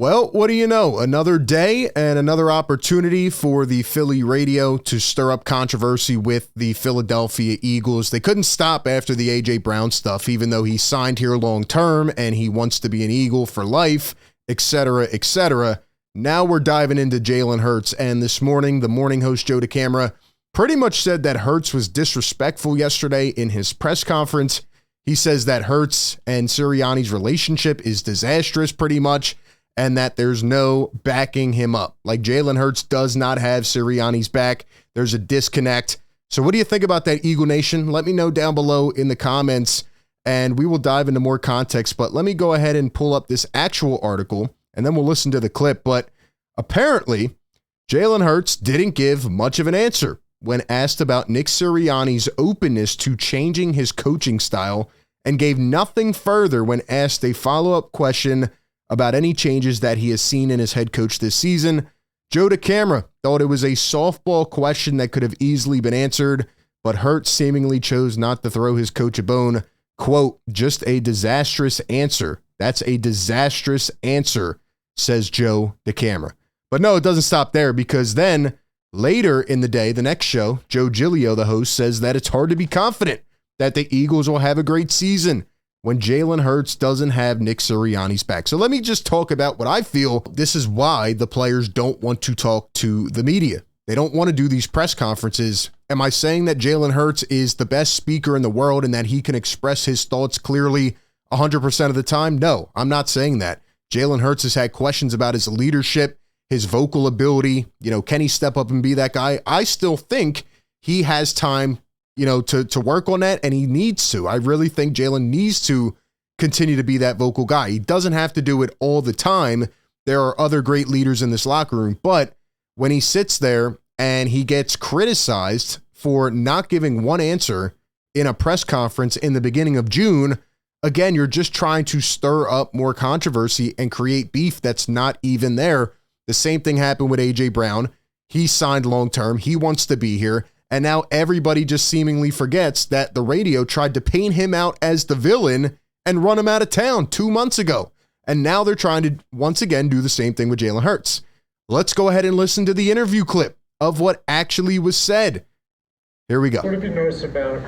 Well, what do you know? Another day and another opportunity for the Philly radio to stir up controversy with the Philadelphia Eagles. They couldn't stop after the A.J. Brown stuff, even though he signed here long term and he wants to be an Eagle for life, etc., etc. Now we're diving into Jalen Hurts, and this morning, the morning host Joe DeCamera pretty much said that Hurts was disrespectful yesterday in his press conference. He says that Hurts and Sirianni's relationship is disastrous pretty much, and that there's no backing him up. Like, Jalen Hurts does not have Sirianni's back. There's a disconnect. So what do you think about that, Eagle Nation? Let me know down below in the comments, and we will dive into more context. But let me go ahead and pull up this actual article, and then we'll listen to the clip. But apparently, Jalen Hurts didn't give much of an answer when asked about Nick Sirianni's openness to changing his coaching style, and gave nothing further when asked a follow-up question about any changes that he has seen in his head coach this season. Joe DeCamera thought it was a softball question that could have easily been answered, but Hurts seemingly chose not to throw his coach a bone. Quote, just a disastrous answer. That's a disastrous answer, says Joe DeCamera. But no, it doesn't stop there, because then later in the day, the next show, Joe Giglio, the host, says that it's hard to be confident that the Eagles will have a great season when Jalen Hurts doesn't have Nick Sirianni's back. So let me just talk about what I feel. This is why the players don't want to talk to the media. They don't want to do these press conferences. Am I saying that Jalen Hurts is the best speaker in the world and that he can express his thoughts clearly 100% of the time? No, I'm not saying that. Jalen Hurts has had questions about his leadership, his vocal ability. Can he step up and be that guy? I still think he has time to work on that, and he needs to. I really think Jalen needs to continue to be that vocal guy. He doesn't have to do it all the time. There are other great leaders in this locker room, but when he sits there and he gets criticized for not giving one answer in a press conference in the beginning of June, again, you're just trying to stir up more controversy and create beef that's not even there. The same thing happened with A.J. Brown. He signed long-term. He wants to be here. And now everybody just seemingly forgets that the radio tried to paint him out as the villain and run him out of town 2 months ago. And now they're trying to, once again, do the same thing with Jalen Hurts. Let's go ahead and listen to the interview clip of what actually was said. Here we go. What have you noticed about,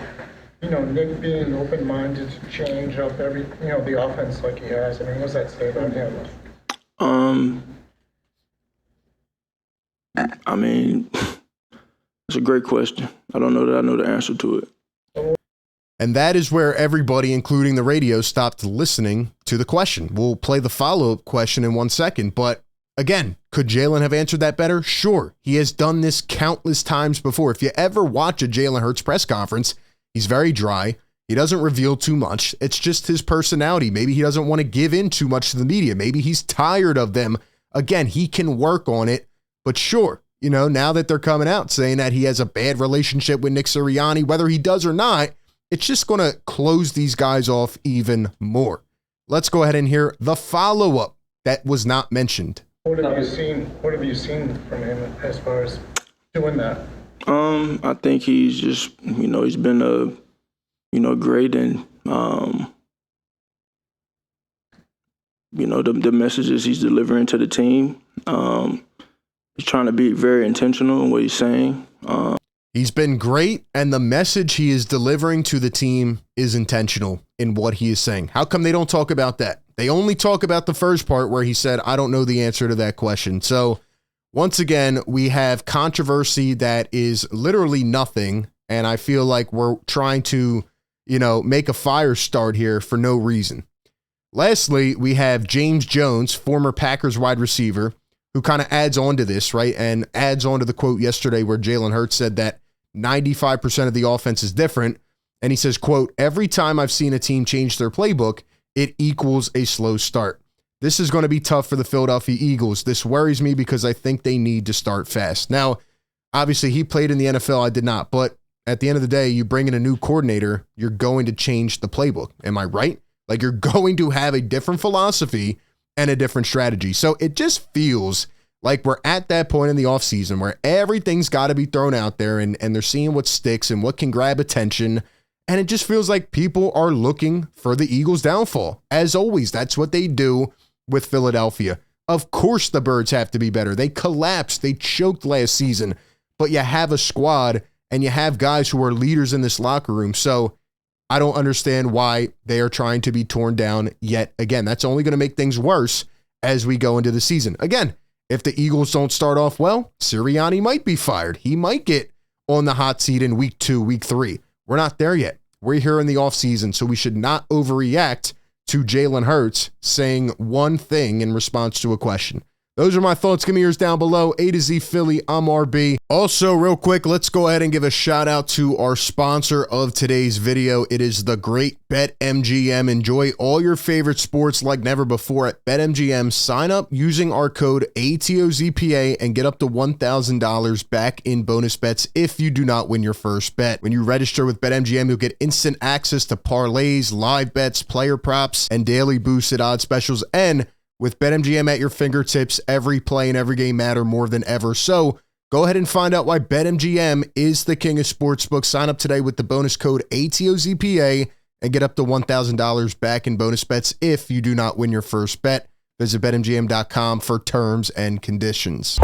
Nick being open-minded to change up the offense like he has? I mean, what does that say about him? It's a great question. I don't know that I know the answer to it. And that is where everybody, including the radio, stopped listening to the question. We'll play the follow-up question in 1 second. But again, could Jalen have answered that better? Sure. He has done this countless times before. If you ever watch a Jalen Hurts press conference, he's very dry. He doesn't reveal too much. It's just his personality. Maybe he doesn't want to give in too much to the media. Maybe he's tired of them. Again, he can work on it. But sure, now that they're coming out saying that he has a bad relationship with Nick Sirianni, whether he does or not, it's just going to close these guys off even more. Let's go ahead and hear the follow-up that was not mentioned. What have you seen from him as far as doing that? I think he's just, he's been great, and the messages he's delivering to the team. He's trying to be very intentional in what he's saying. He's been great, and the message he is delivering to the team is intentional in what he is saying. How come they don't talk about that? They only talk about the first part where he said, I don't know the answer to that question. So once again, we have controversy that is literally nothing, and I feel like we're trying to, make a fire start here for no reason. Lastly, we have James Jones, former Packers wide receiver, who kind of adds on to this, right? And adds on to the quote yesterday where Jalen Hurts said that 95% of the offense is different. And he says, quote, every time I've seen a team change their playbook, it equals a slow start. This is going to be tough for the Philadelphia Eagles. This worries me because I think they need to start fast. Now, obviously, he played in the NFL. I did not. But at the end of the day, you bring in a new coordinator, you're going to change the playbook. Am I right? Like, you're going to have a different philosophy and a different strategy. So it just feels like we're at that point in the offseason where everything's got to be thrown out there, and they're seeing what sticks and what can grab attention. And it just feels like people are looking for the Eagles' downfall. As always, that's what they do with Philadelphia. Of course the Birds have to be better. They collapsed. They choked last season. But you have a squad and you have guys who are leaders in this locker room. So I don't understand why they are trying to be torn down yet again. That's only going to make things worse as we go into the season. Again, if the Eagles don't start off well, Sirianni might be fired. He might get on the hot seat in week 2, week 3. We're not there yet. We're here in the offseason, so we should not overreact to Jalen Hurts saying one thing in response to a question. Those are my thoughts. Give me yours down below. A to Z Philly, I'm RB. Also, real quick, let's go ahead and give a shout out to our sponsor of today's video. It is the great BetMGM. Enjoy all your favorite sports like never before at BetMGM. Sign up using our code ATOZPA and get up to $1,000 back in bonus bets if you do not win your first bet. When you register with BetMGM, you'll get instant access to parlays, live bets, player props, and daily boosted odds specials. And with BetMGM at your fingertips, every play and every game matter more than ever. So go ahead and find out why BetMGM is the king of sportsbooks. Sign up today with the bonus code ATOZPA and get up to $1,000 back in bonus bets if you do not win your first bet. Visit BetMGM.com for terms and conditions.